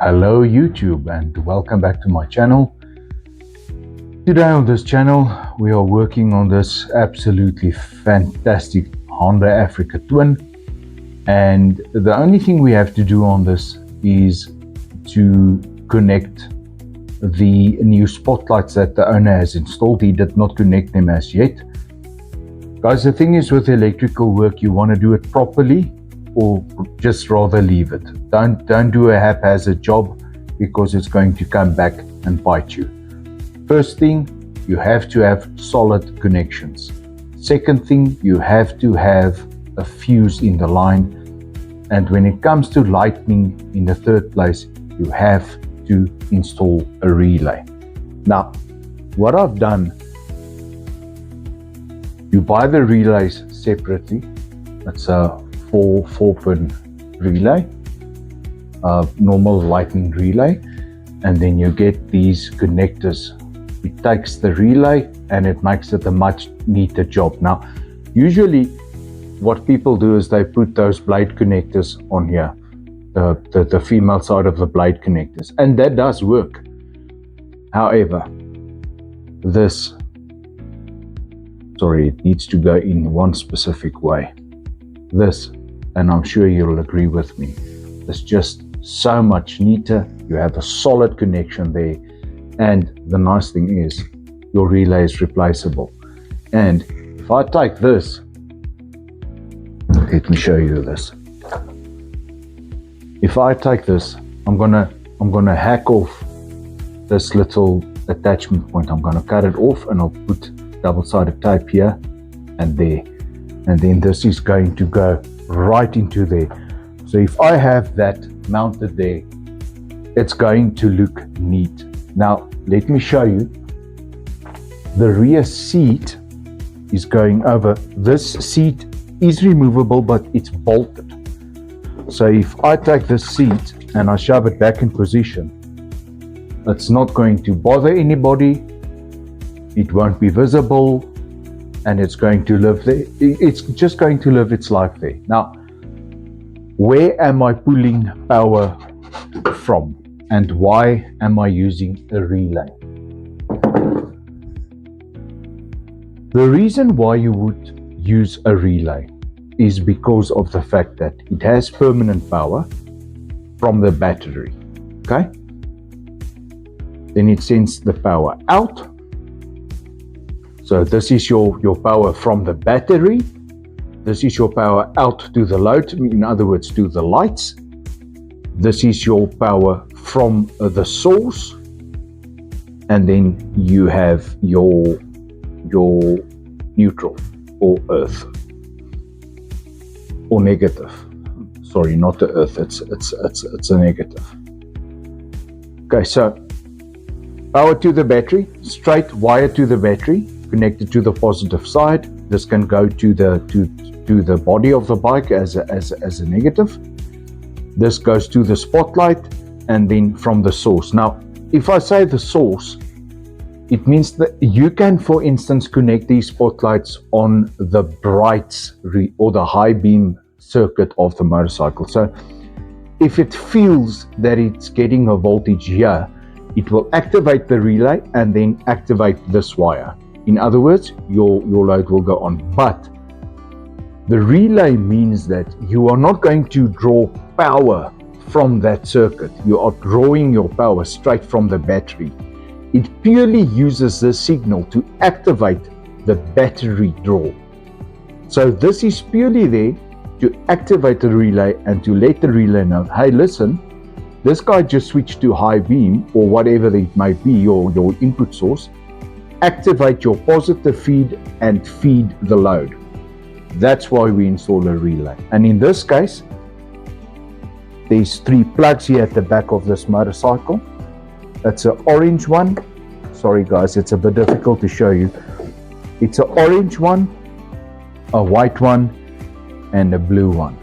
Hello YouTube and welcome back to my channel. Today on this channel we are working on this absolutely fantastic Honda Africa Twin, and the only thing we have to do on this is to connect the new spotlights that the owner has installed. He did not connect them as yet. Guys, the thing is with electrical work, you want to do it properly or just rather leave it. Don't do a haphazard job, because it's going to come back and bite you. First thing, you have to have solid connections. Second thing, you have to have a fuse in the line. And when it comes to lightning, in the third place, you have to install a relay. Now, what I've done, you buy the relays separately. It's a 4-pin relay, normal lightning relay, and then you get these connectors. It takes the relay and it makes it a much neater job. Now, usually what people do is they put those blade connectors on here, the female side of the blade connectors, and that does work. However, it needs to go in one specific way. This, and I'm sure you'll agree with me, it's just so much neater. You have a solid connection there, and the nice thing is your relay is replaceable. And if I take this, let me show you this. If I take this, I'm gonna hack off this little attachment point. I'm gonna cut it off and I'll put double-sided tape here and there, and then this is going to go right into there. So if I have that mounted there, it's going to look neat. Now let me show you. The rear seat is going over. This seat is removable, but it's bolted. So if I take this seat and I shove it back in position, it's not going to bother anybody. It won't be visible, and it's going to live there. It's just going to live its life there. Now, where am I pulling power from, and why am I using a relay? The reason why you would use a relay is because of the fact that it has permanent power from the battery. Okay? Then it sends the power out. So this is your power from the battery. This is your power out to the load, in other words, to the lights. This is your power from the source. And then you have your neutral, or earth, or negative. Sorry, not the earth, it's a negative. Okay, so power to the battery, straight wire to the battery, connected to the positive side. This can go to the body of the bike as a negative. This goes to the spotlight, and then from the source. Now, if I say the source, it means that you can, for instance, connect these spotlights on the brights or the high beam circuit of the motorcycle. So if it feels that it's getting a voltage here, it will activate the relay and then activate this wire. In other words, your load will go on. But the relay means that you are not going to draw power from that circuit. You are drawing your power straight from the battery. It purely uses the signal to activate the battery draw. So this is purely there to activate the relay and to let the relay know, hey, listen, this guy just switched to high beam, or whatever it might be, your input source. Activate your positive feed and feed the load. That's why we install a relay. And in this case, there's 3 plugs here at the back of this motorcycle. It's an orange one. Sorry guys, it's a bit difficult to show you. It's an orange one, a white one, and a blue one.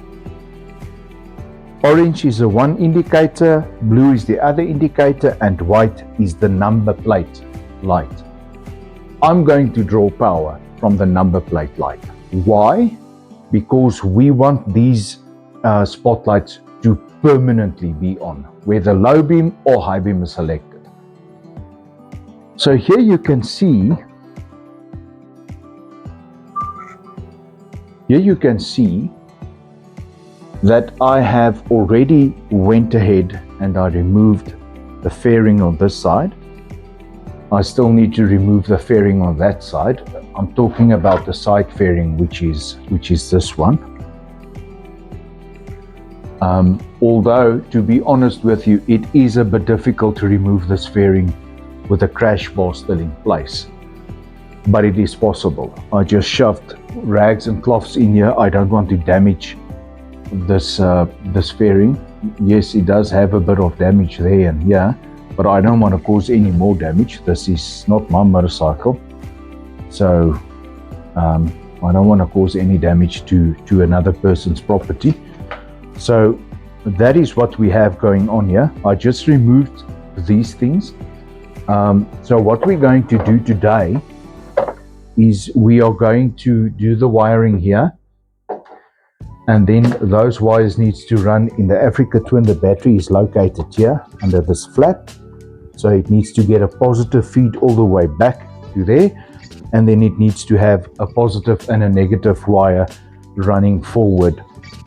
Orange is the one indicator, blue is the other indicator, and white is the number plate light. I'm going to draw power from the number plate light. Why? Because we want these spotlights to permanently be on, whether low beam or high beam is selected. So here you can see, that I have already went ahead and I removed the fairing on this side. I still need to remove the fairing on that side. I'm talking about the side fairing, which is this one. Although, to be honest with you, it is a bit difficult to remove this fairing with the crash bar still in place, but it is possible. I just shoved rags and cloths in here. I don't want to damage this fairing. Yes, it does have a bit of damage there and here, but I don't want to cause any more damage. This is not my motorcycle, so I don't want to cause any damage to another person's property. So that is what we have going on here. I just removed these things. So what we're going to do today is we are going to do the wiring here, and then those wires needs to run in the Africa Twin. The battery is located here under this flap, so it needs to get a positive feed all the way back to there, and then it needs to have a positive and a negative wire running forward.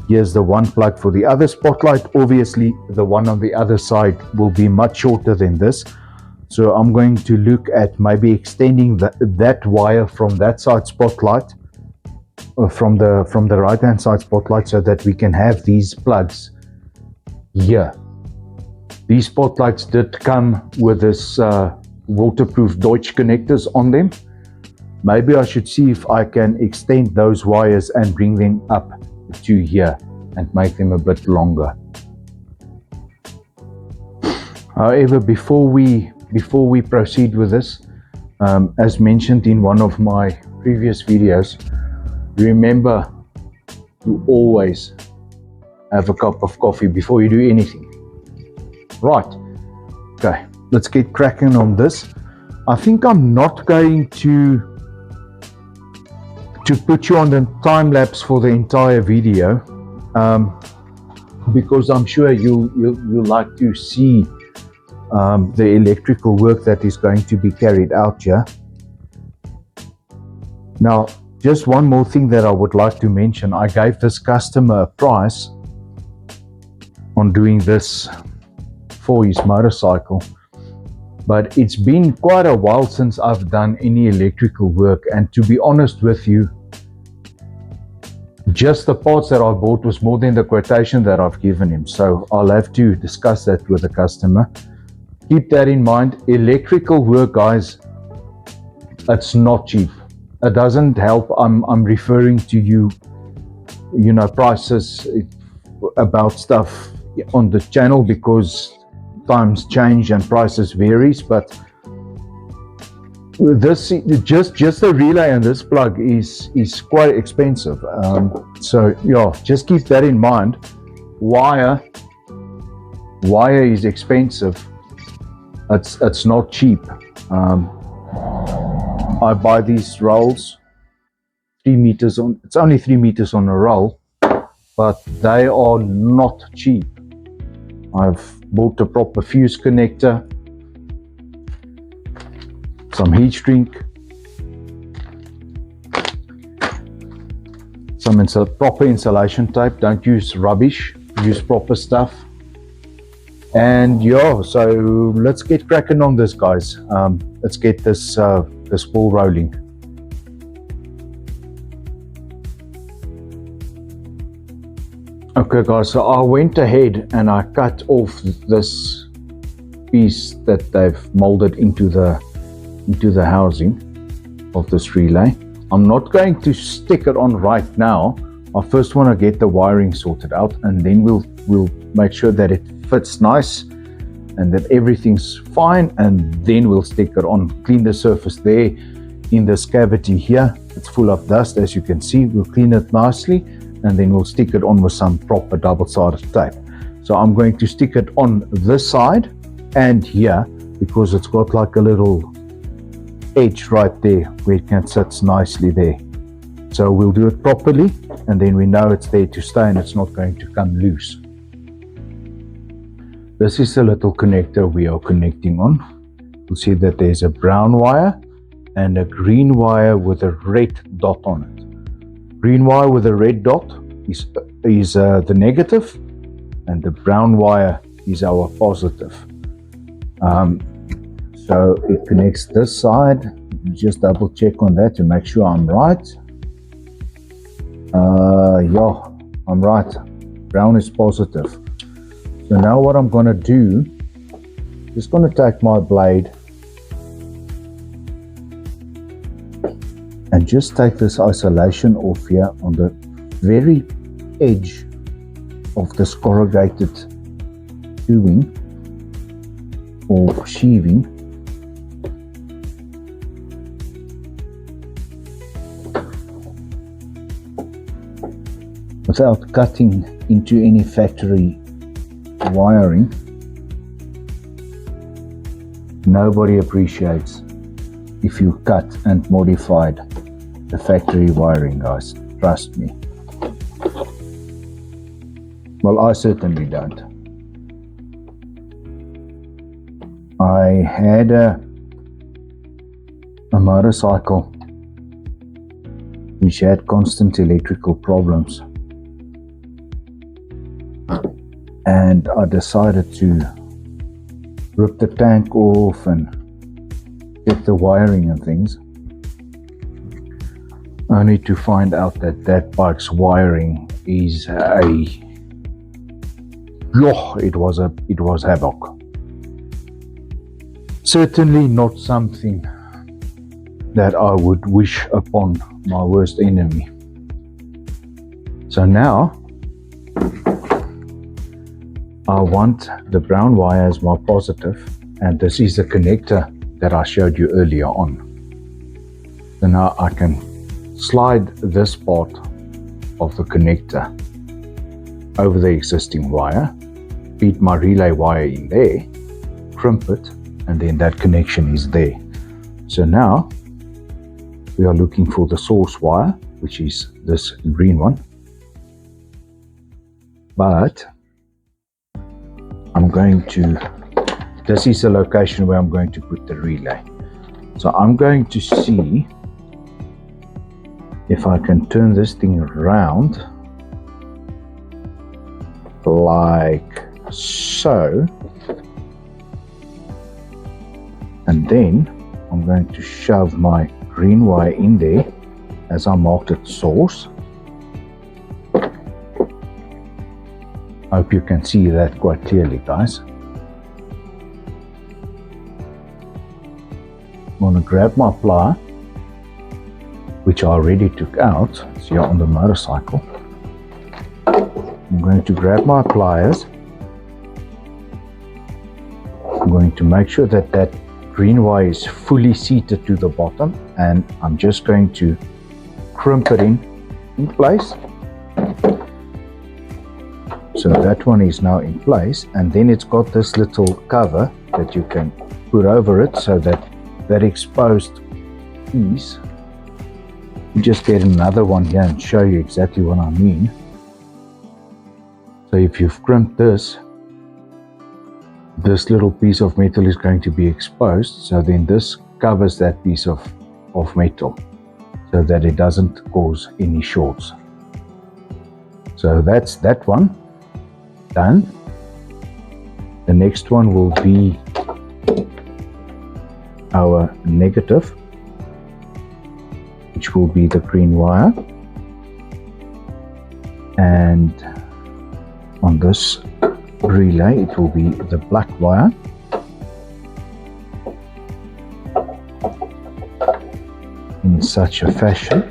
Here's the one plug for the other spotlight. Obviously the one on the other side will be much shorter than this, so I'm going to look at maybe extending that wire from that side spotlight, from the right hand side spotlight, so that we can have these plugs here. These spotlights did come with this waterproof Deutsch connectors on them. Maybe I should see if I can extend those wires and bring them up to here and make them a bit longer. However, before we proceed with this, as mentioned in one of my previous videos, remember to always have a cup of coffee before you do anything. Right, okay, let's get cracking on this. I think I'm not going to put you on the time lapse for the entire video, because I'm sure you'll like to see the electrical work that is going to be carried out here. Now, just one more thing that I would like to mention. I gave this customer a price on doing this for his motorcycle, but it's been quite a while since I've done any electrical work, and to be honest with you, just the parts that I bought was more than the quotation that I've given him. So I'll have to discuss that with the customer. Keep that in mind. Electrical work, guys, it's not cheap. It doesn't help. I'm referring to you know, prices about stuff on the channel, because times change and prices varies, but this just the relay and this plug is quite expensive. So yeah, just keep that in mind. Wire is expensive. It's not cheap. I buy these rolls 3 meters on. It's only 3 meters on a roll, but they are not cheap. I've bought a proper fuse connector, some heat shrink, some proper insulation tape. Don't use rubbish, use proper stuff. And yeah, so let's get cracking on this, guys. Let's get this ball rolling. Okay guys, so I went ahead and I cut off this piece that they've molded into the housing of this relay. I'm not going to stick it on right now. I first want to get the wiring sorted out, and then we'll make sure that it fits nice and that everything's fine, and then we'll stick it on. Clean the surface there in this cavity here. It's full of dust, as you can see. We'll clean it nicely, and then we'll stick it on with some proper double-sided tape. So I'm going to stick it on this side and here, because it's got like a little edge right there where it can sit nicely there. So we'll do it properly, and then we know it's there to stay and it's not going to come loose. This is the little connector we are connecting on. You'll see that there's a brown wire and a green wire with a red dot on it. Green wire with a red dot is the negative, and the brown wire is our positive. So it connects this side. Just double check on that to make sure I'm right. Yeah, I'm right. Brown is positive. So now what I'm going to do, just going to take my blade and just take this isolation off here on the very edge of this corrugated tubing or sheathing. Without cutting into any factory wiring. Nobody appreciates if you cut and modified the factory wiring, guys. Trust me. Well, I certainly don't. I had a motorcycle which had constant electrical problems, and I decided to rip the tank off and check the wiring and things, only to find out that that bike's wiring is it was havoc. Certainly not something that I would wish upon my worst enemy. So now I want the brown wire as my positive, and this is the connector that I showed you earlier on. So now I can slide this part of the connector over the existing wire, feed my relay wire in there, crimp it, and then that connection is there. So now we are looking for the source wire, which is this green one. But this is the location where I'm going to put the relay. So I'm going to see if I can turn this thing around like so, and then I'm going to shove my green wire in there as I marked it source. Hope you can see that quite clearly, guys. I'm going to grab my plier, which I already took out. It's here on the motorcycle. I'm going to grab my pliers. I'm going to make sure that that green wire is fully seated to the bottom, and I'm just going to crimp it in place. So that one is now in place, and then it's got this little cover that you can put over it so that that exposed piece, you just get another one here and show you exactly what I mean. So if you've crimped this little piece of metal is going to be exposed, so then this covers that piece of metal so that it doesn't cause any shorts. So that's that one done. The next one will be our negative, which will be the green wire, and on this relay it will be the black wire. In such a fashion,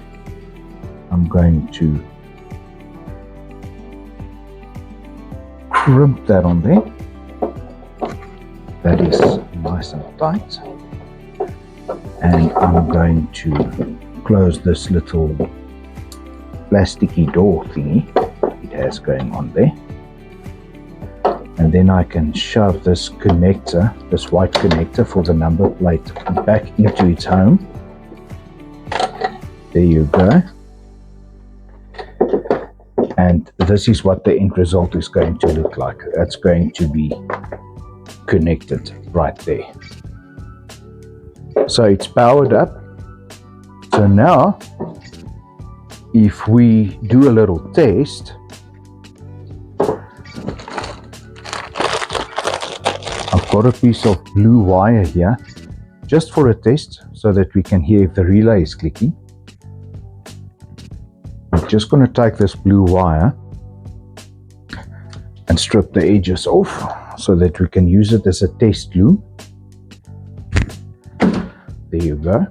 I'm going to crimp that on there. That is nice and tight, and I'm going to close this little plasticky door thingy it has going on there, and then I can shove this connector, this white connector for the number plate, back into its home. There you go. And this is what the end result is going to look like. That's going to be connected right there. So it's powered up. So now, if we do a little test, I've got a piece of blue wire here, just for a test, so that we can hear if the relay is clicking. I'm just going to take this blue wire and strip the edges off so that we can use it as a test loom. There you go.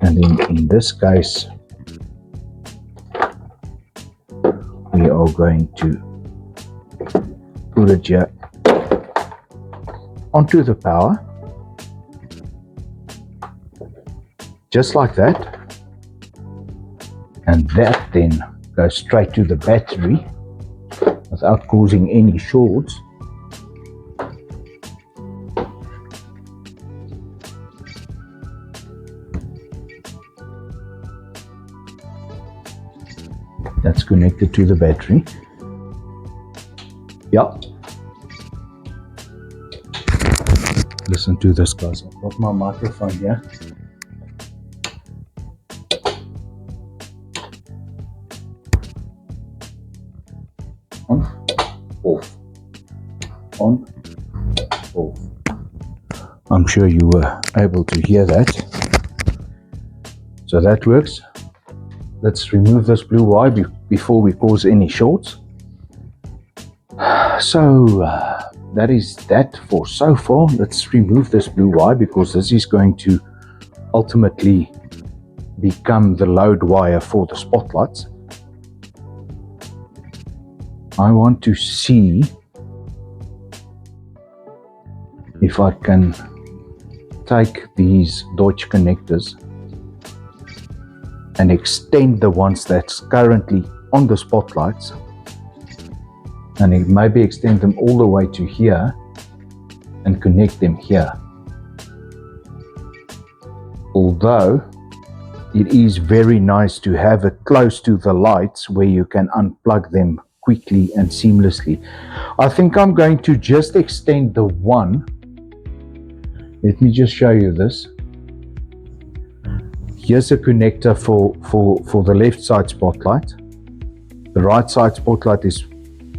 And then in this case, we are going to put it here onto the power, just like that. And that then goes straight to the battery without causing any shorts. That's connected to the battery. Yep. Listen to this, guys. I've got my microphone here. On, off, on, off. I'm sure you were able to hear that. So that works. Let's remove this blue wire before we cause any shorts. So that is that for so far. Let's remove this blue wire because this is going to ultimately become the load wire for the spotlights. I want to see if I can take these Deutsch connectors and extend the ones that's currently on the spotlights, and maybe extend them all the way to here and connect them here. Although it is very nice to have it close to the lights where you can unplug them quickly and seamlessly. I think I'm going to just extend the one. Let me just show you this. Here's a connector for the left side spotlight. The right side spotlight is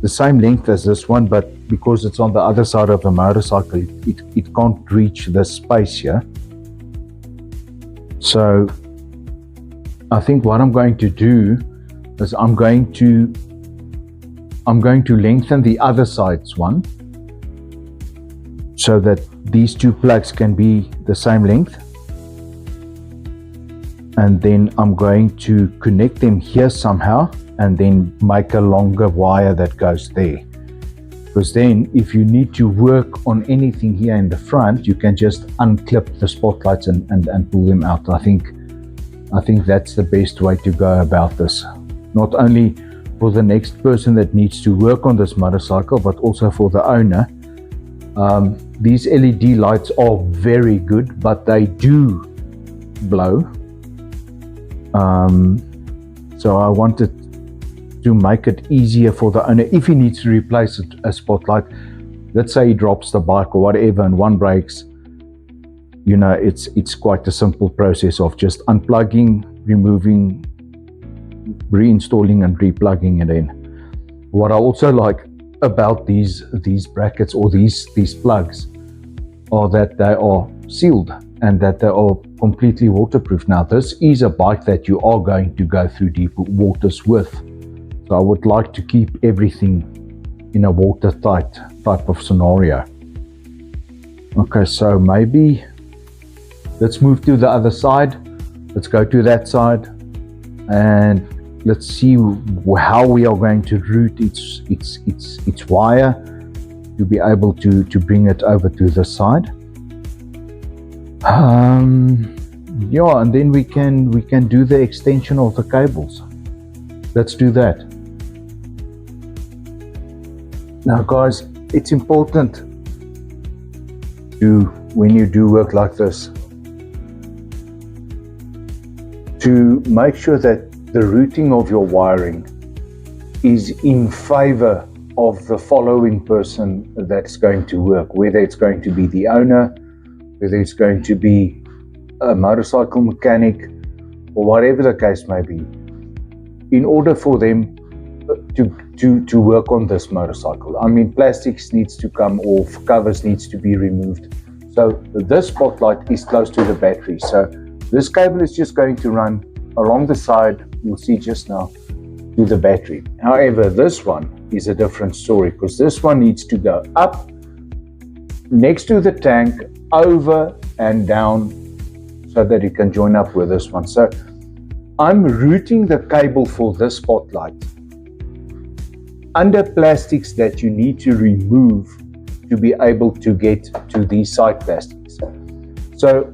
the same length as this one, but because it's on the other side of the motorcycle, it can't reach this space here. So I think what I'm going to do is I'm going to lengthen the other side's one so that these two plugs can be the same length. And then I'm going to connect them here somehow and then make a longer wire that goes there. Because then if you need to work on anything here in the front, you can just unclip the spotlights and pull them out. I think that's the best way to go about this. Not only for the next person that needs to work on this motorcycle, but also for the owner. These LED lights are very good, but they do blow. So I wanted to make it easier for the owner if he needs to replace a spotlight. Let's say he drops the bike or whatever and one breaks. You know, it's quite a simple process of just unplugging, removing, reinstalling and replugging it in. What I also like about these brackets or these plugs are that they are sealed and that they are completely waterproof. Now this is a bike that you are going to go through deep waters with, so I would like to keep everything in a watertight type of scenario. Okay, so maybe let's move to the other side. Let's go to that side and let's see how we are going to route its wire to be able to bring it over to the side. Yeah, and then we can do the extension of the cables. Let's do that. Now guys, it's important to, when you do work like this, to make sure that the routing of your wiring is in favor of the following person that's going to work, whether it's going to be the owner, whether it's going to be a motorcycle mechanic, or whatever the case may be, in order for them to work on this motorcycle. I mean, plastics needs to come off, covers needs to be removed. So this spotlight is close to the battery. So this cable is just going to run along the side, you'll see just now, to the battery. However, this one is a different story, because this one needs to go up next to the tank, over and down, so that it can join up with this one. So I'm routing the cable for this spotlight under plastics that you need to remove to be able to get to these side plastics. So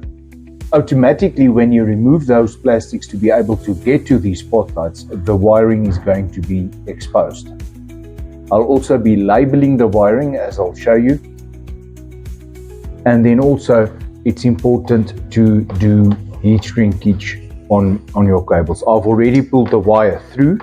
automatically, when you remove those plastics to be able to get to these spotlights, the wiring is going to be exposed. I'll also be labeling the wiring, as I'll show you. And then also, it's important to do heat shrinkage on your cables. I've already pulled the wire through,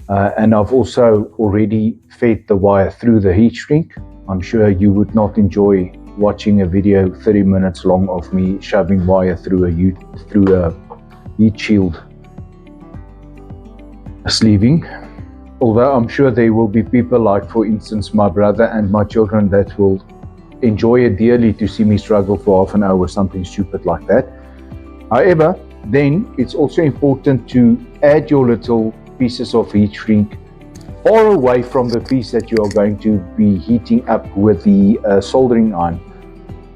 and I've also already fed the wire through the heat shrink. I'm sure you would not enjoy watching a video 30 minutes long of me shoving wire through a heat shield sleeving. Although I'm sure there will be people like, for instance, my brother and my children, that will enjoy it dearly to see me struggle for half an hour or something stupid like that. However, then it's also important to add your little pieces of heat shrink far away from the piece that you are going to be heating up with the soldering iron.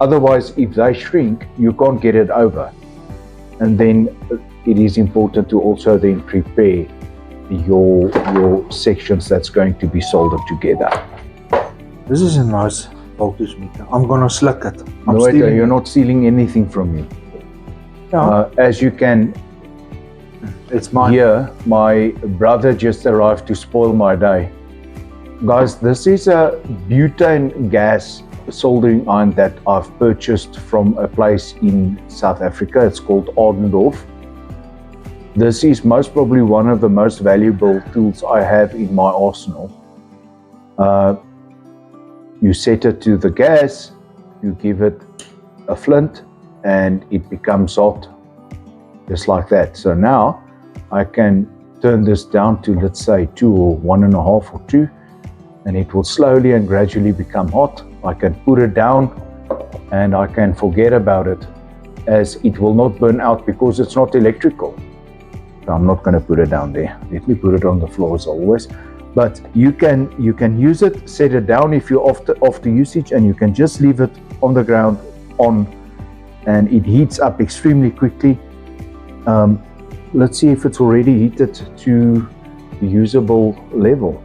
Otherwise, if they shrink, you can't get it over. And then it is important to also then prepare your sections that's going to be soldered together. This is a nice voltage meter. I'm gonna slick it. No, you're not stealing anything from me. Yeah. As you can It's mine. hear, my brother just arrived to spoil my day. Guys, this is a butane gas soldering iron that I've purchased from a place in South Africa. It's called Ardendorf. This is most probably one of the most valuable tools I have in my arsenal. You set it to the gas, you give it a flint, and it becomes hot, just like that. So now I can turn this down to, let's say, 2 or 1.5 or 2, and it will slowly and gradually become hot. I can put it down and I can forget about it, as it will not burn out because it's not electrical. So I'm not going to put it down there. Let me put it on the floor as always. But you can use it, set it down if you're after usage, and you can just leave it on the ground on, and it heats up extremely quickly. Let's see if it's already heated to the usable level.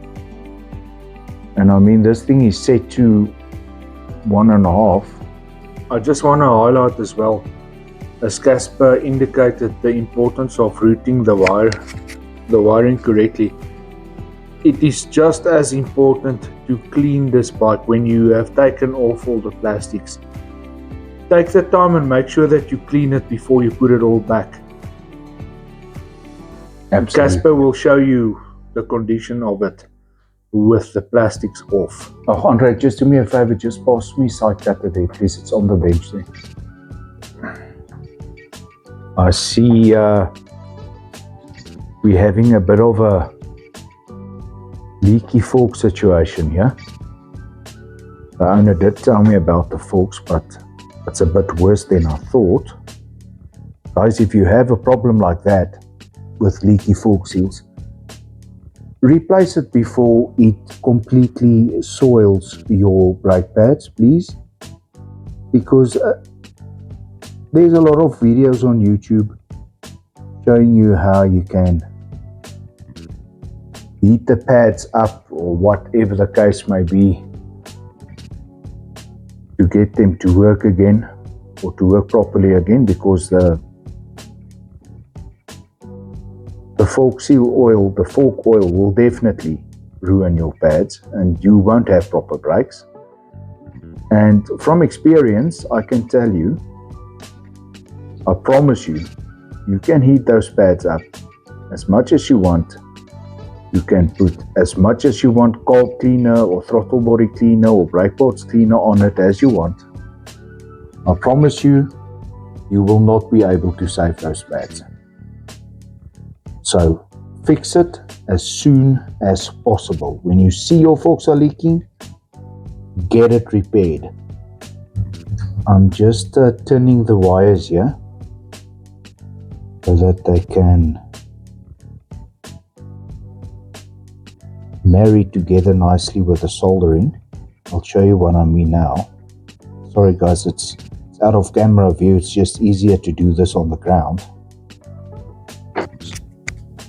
And I mean, this thing is set to 1.5. I just want to highlight as well, as Casper indicated, the importance of routing the wiring correctly. It is just as important to clean this bike when you have taken off all the plastics. Take the time and make sure that you clean it before you put it all back. Absolutely. Casper will show you the condition of it with the plastics off. Oh, Andre, just do me a favor, just pass me side cutter there, please. It's on the bench there. I see we're having a bit of a leaky fork situation here. The owner did tell me about the forks, but it's a bit worse than I thought. Guys, if you have a problem like that with leaky fork seals, replace it before it completely soils your brake pads, please, because there's a lot of videos on YouTube showing you how you can heat the pads up, or whatever the case may be, to get them to work again, or to work properly again, because the fork seal oil, the fork oil, will definitely ruin your pads and you won't have proper brakes. And from experience, I can tell you, I promise you, you can heat those pads up as much as you want, You can put as much as you want carb cleaner or throttle body cleaner or brake parts cleaner on it as you want. I promise you, you will not be able to save those pads. So fix it as soon as possible. When you see your forks are leaking, get it repaired. I'm just turning the wires here so that they can marry together nicely with the soldering. I'll show you what I mean now. Sorry guys, it's out of camera view. It's just easier to do this on the ground.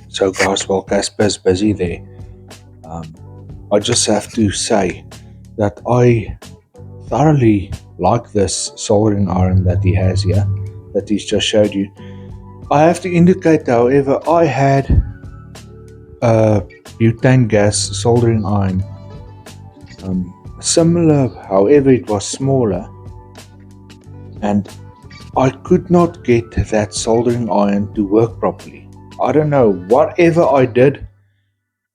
So guys, while Casper's busy there, I just have to say that I thoroughly like this soldering iron that he has here, that he's just showed you. I have to indicate, however, I had a butane gas soldering iron, similar, however it was smaller, and I could not get that soldering iron to work properly. I don't know, whatever I did,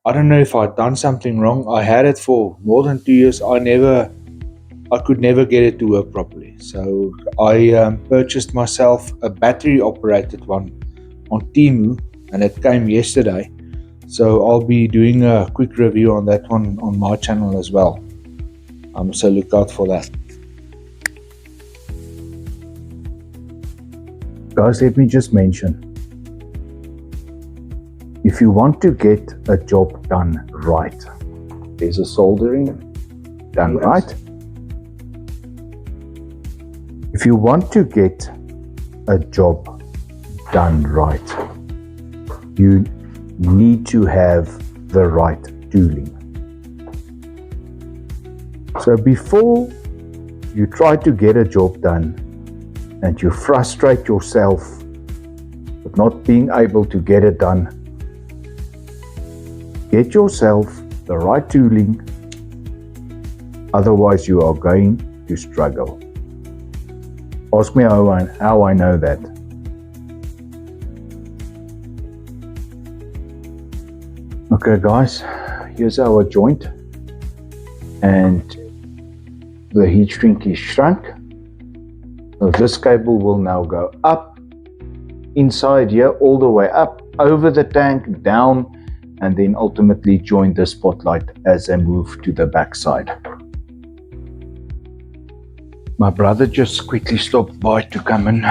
I don't know if I'd done something wrong. I had it for more than 2 years. I could never get it to work properly. So I purchased myself a battery operated one on Temu, and it came yesterday. So I'll be doing a quick review on that one on my channel as well. So look out for that. Guys, let me just mention, if you want to get a job done right, there's a soldering done right. If you want to get a job done right, you need to have the right tooling. So before you try to get a job done and you frustrate yourself with not being able to get it done, get yourself the right tooling, otherwise you are going to struggle. Ask me how I know that. Okay guys, here's our joint, and the heat shrink is shrunk. So this cable will now go up inside here, all the way up, over the tank, down, and then ultimately join the spotlight as I move to the back side. My brother just quickly stopped by to come and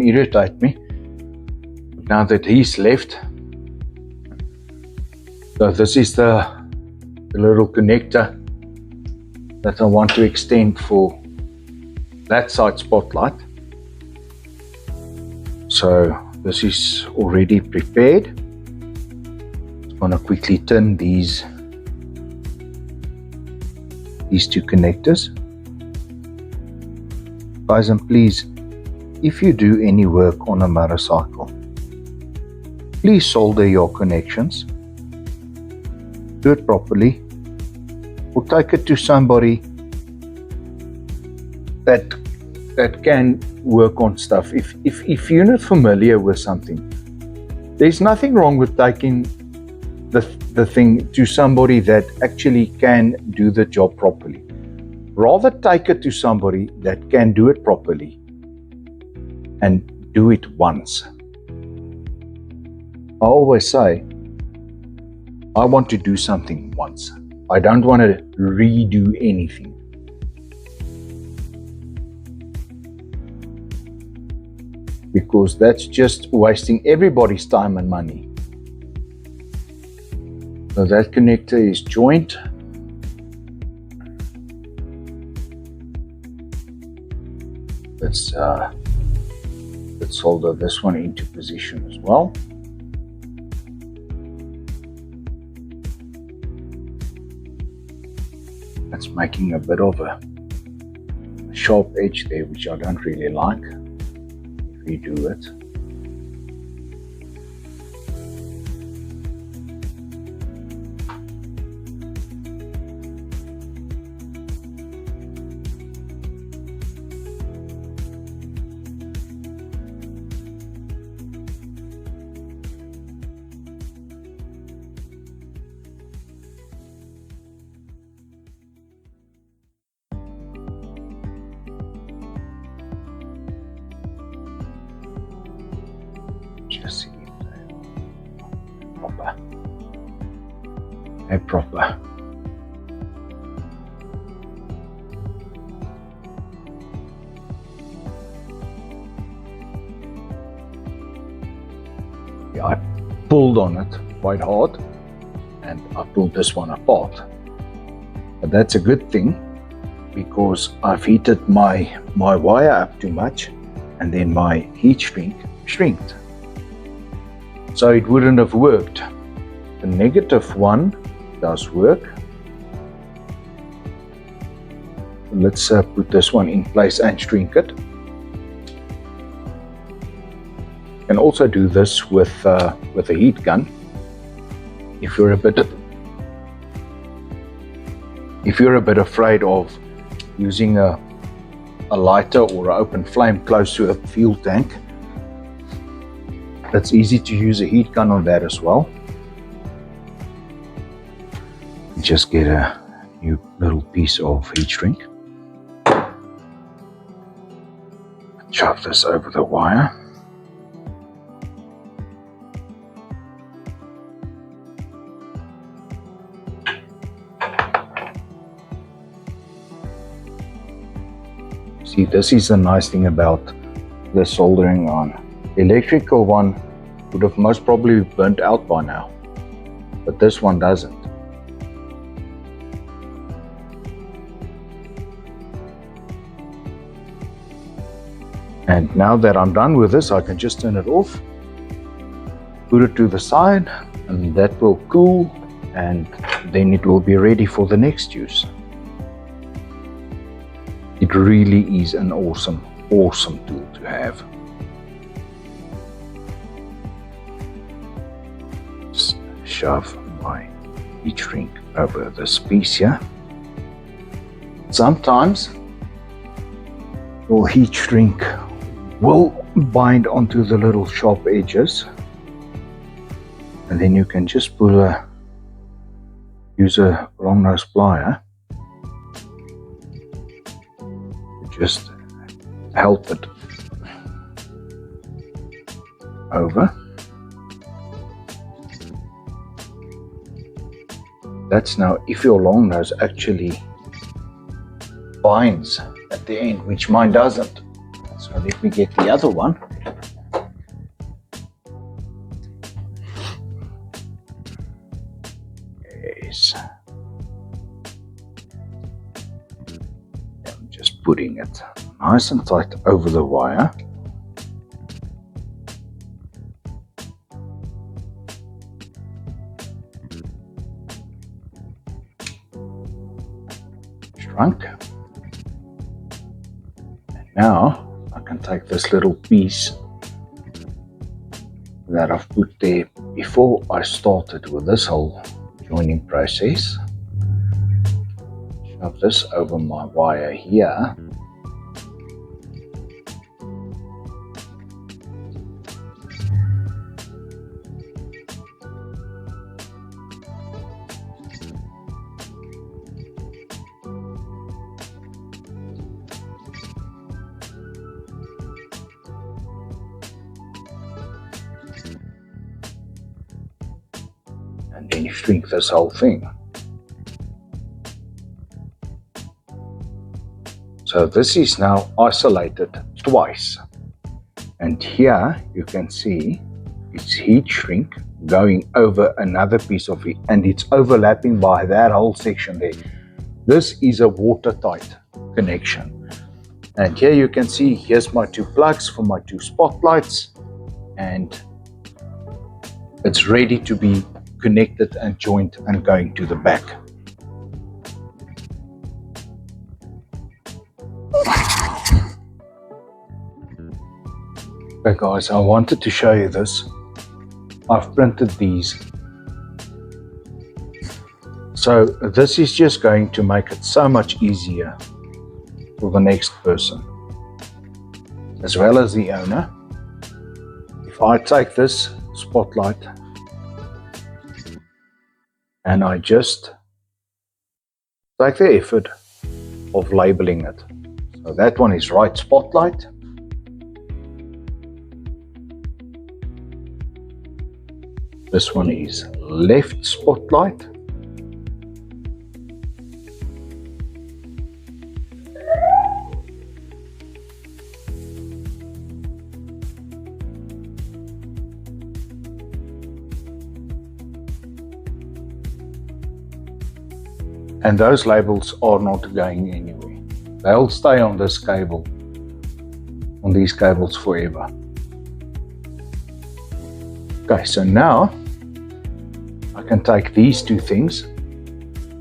irritate me. Now that he's left, so this is the little connector that I want to extend for that side spotlight. So this is already prepared. I'm going to quickly turn these two connectors. Guys, and please, if you do any work on a motorcycle, please solder your connections. Do it properly, or take it to somebody that can work on stuff. If you're not familiar with something, there's nothing wrong with taking the thing to somebody that actually can do the job properly. Rather take it to somebody that can do it properly and do it once. I always say, I want to do something once. I don't want to redo anything. Because that's just wasting everybody's time and money. So that connector is joined. Let's solder this one into position as well. That's making a bit of a sharp edge there, which I don't really like. Redo it. a proper. Yeah, I pulled on it quite hard and I pulled this one apart. But that's a good thing because I've heated my wire up too much and then my heat shrink shrinked. So it wouldn't have worked. The negative one does work. Let's put this one in place and shrink it. You can also do this with a heat gun. If you're a bit afraid of using a lighter or an open flame close to a fuel tank, it's easy to use a heat gun on that as well. Just get a new little piece of heat shrink. Shove this over the wire. See, this is the nice thing about the soldering iron. The electrical one would have most probably burnt out by now, but this one doesn't. And now that I'm done with this, I can just turn it off, put it to the side, and that will cool, and then it will be ready for the next use. It really is an awesome tool to have. Just shove my heat shrink over this piece here. Sometimes your heat shrink will bind onto the little sharp edges, and then you can just use a long nose plier to just help it over. That's now if your long nose actually binds at the end, which mine doesn't. So let me get the other one. Yes. I'm just putting it nice and tight over the wire. Shrunk. And now I can take this little piece that I've put there before I started with this whole joining process. Shove this over my wire here. And then you shrink this whole thing. So this is now isolated twice. And here you can see it's heat shrink going over another piece of it, and it's overlapping by that whole section there. This is a watertight connection. And here you can see, here's my two plugs for my two spotlights, and it's ready to be connected and joined and going to the back. Okay guys, I wanted to show you this. I've printed these. So this is just going to make it so much easier for the next person, as well as the owner. If I take this spotlight and I just take the effort of labeling it. So that one is right spotlight. This one is left spotlight. And those labels are not going anywhere. They'll stay on this cable, on these cables forever. Okay, so now I can take these two things,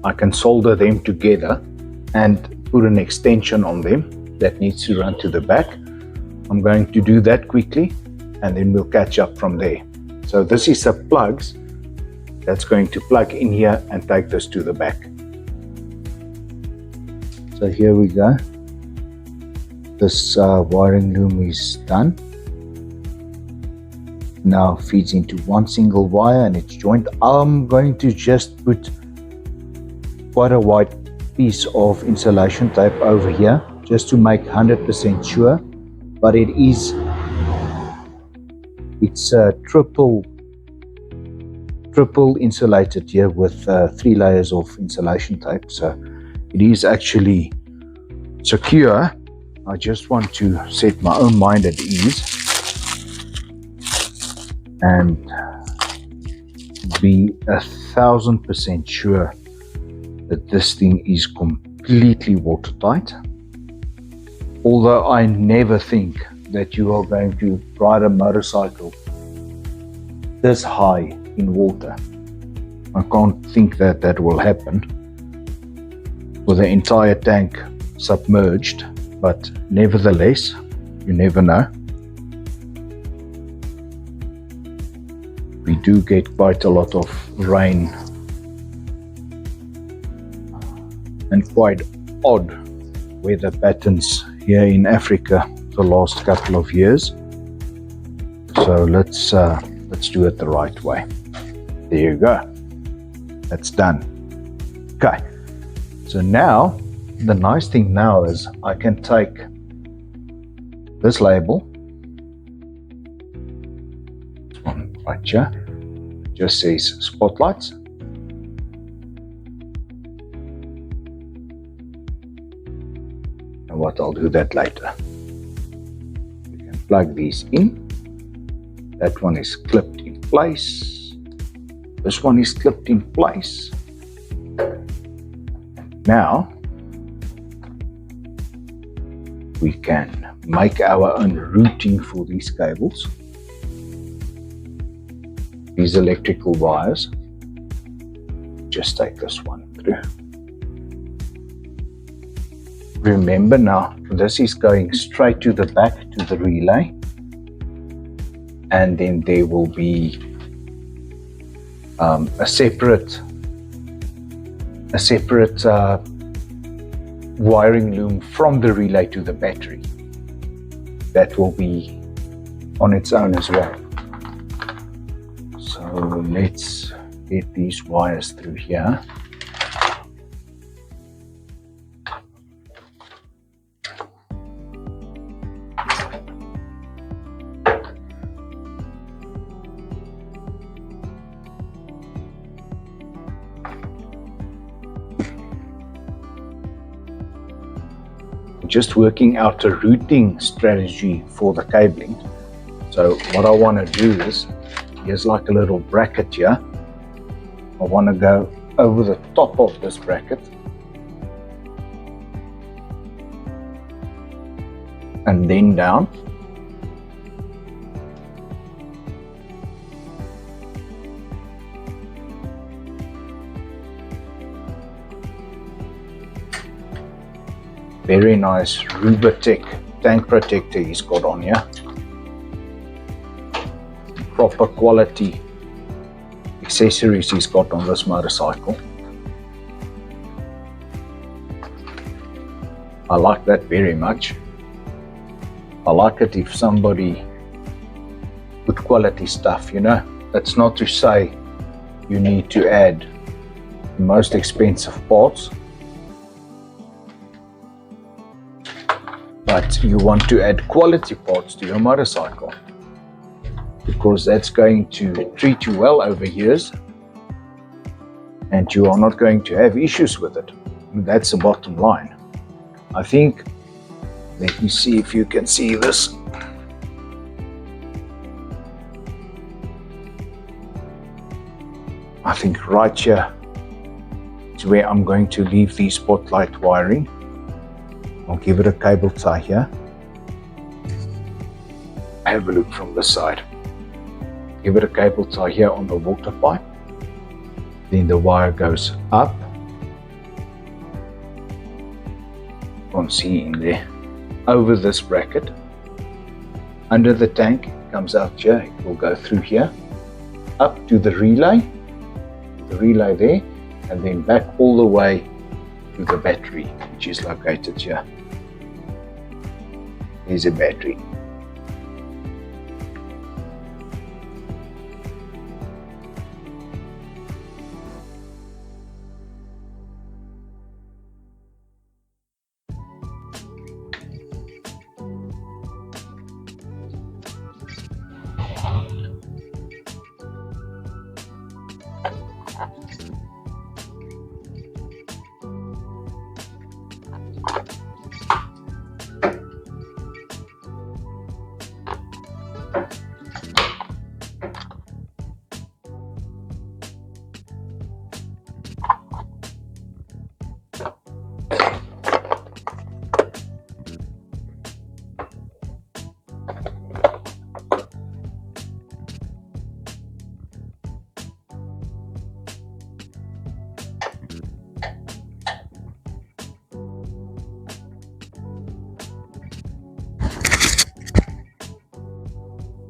I can solder them together and put an extension on them that needs to run to the back. I'm going to do that quickly and then we'll catch up from there. So this is a plugs that's going to plug in here and take this to the back. So here we go. This wiring loom is done. Now feeds into one single wire and it's joined. I'm going to just put quite a wide piece of insulation tape over here just to make 100% sure, but it's triple insulated here with 3 layers of insulation tape, so it is actually secure. I just want to set my own mind at ease and be 1000% sure that this thing is completely watertight. Although I never think that you are going to ride a motorcycle this high in water. I can't think that that will happen with the entire tank submerged, but nevertheless, you never know. We do get quite a lot of rain and quite odd weather patterns here in Africa the last couple of years. So let's do it the right way. There you go. That's done. Okay. So now, the nice thing now is I can take this label, this one right here, just says spotlights. And what I'll do that later. We can plug these in. That one is clipped in place. This one is clipped in place. Now we can make our own routing for these cables, these electrical wires. Just take this one through. Remember now, this is going straight to the back to the relay, and then there will be a separate wiring loom from the relay to the battery. That will be on its own as well. So let's get these wires through here. Just working out a routing strategy for the cabling. So what I want to do is, here's like a little bracket here. I want to go over the top of this bracket and then down. Very nice Rubatech tank protector he's got on here. Proper quality accessories he's got on this motorcycle. I like that very much. I like it if somebody put quality stuff, you know. That's not to say you need to add the most expensive parts, but you want to add quality parts to your motorcycle, because that's going to treat you well over years and you are not going to have issues with it. That's the bottom line. I think, let me see if you can see this. I think right here, it's is where I'm going to leave the spotlight wiring. I'll give it a cable tie here. Have a look from the side. Give it a cable tie here on the water pipe. Then the wire goes up. Can't see in there. Over this bracket. Under the tank, comes out here. It will go through here. Up to the relay. The relay there. And then back all the way to the battery, which is located here. Here's a battery.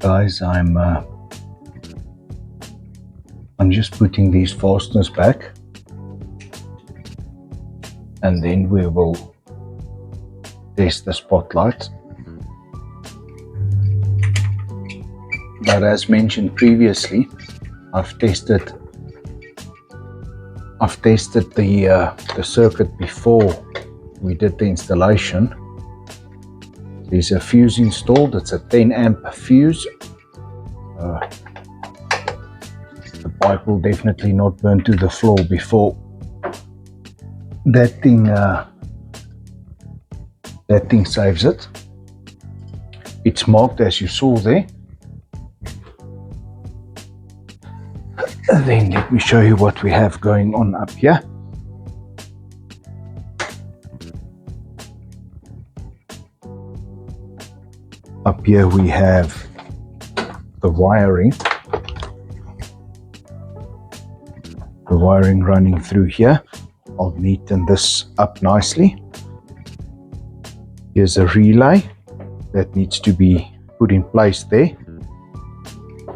Guys, I'm just putting these fasteners back, and then we will test the spotlight. But as mentioned previously, I've tested the circuit before we did the installation. There's a fuse installed. It's a 10 amp fuse. The pipe will definitely not burn to the floor before that thing saves it. It's marked as you saw there. Then let me show you what we have going on up here. Up here we have the wiring. The wiring running through here. I'll neaten this up nicely. Here's a relay that needs to be put in place there.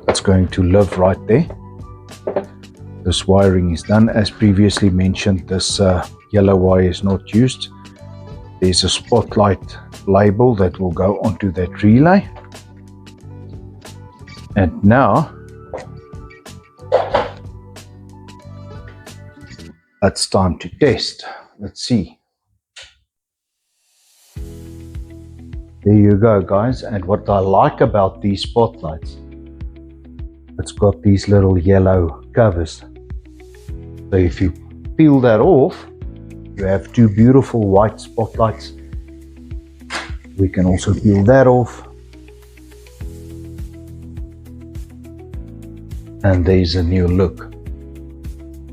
It's going to live right there. This wiring is done. As previously mentioned, this yellow wire is not used. There's a spotlight label that will go onto that relay. And now it's time to test. Let's see. There you go, guys. And what I like about these spotlights, it's got these little yellow covers. So if you peel that off, you have two beautiful white spotlights. We can also peel that off. And there's a new look.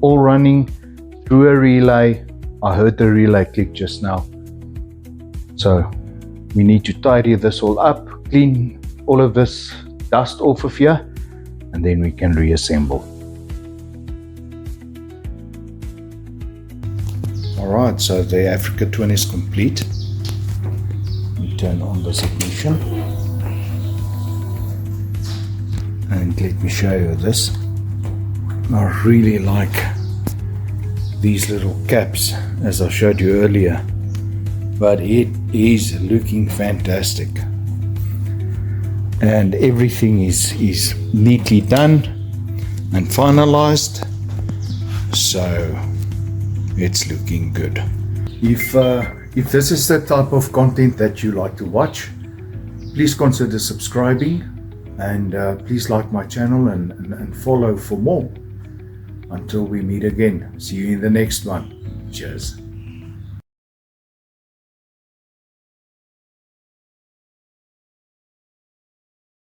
All running through a relay. I heard the relay click just now. So we need to tidy this all up, clean all of this dust off of here, and then we can reassemble. Alright, so the Africa Twin is complete. Turn on this ignition and let me show you this. I really like these little caps, as I showed you earlier, but it is looking fantastic, and everything is neatly done and finalized, so it's looking good. If this is the type of content that you like to watch, please consider subscribing, and please like my channel and follow for more. Until we meet again, see you in the next one. Cheers.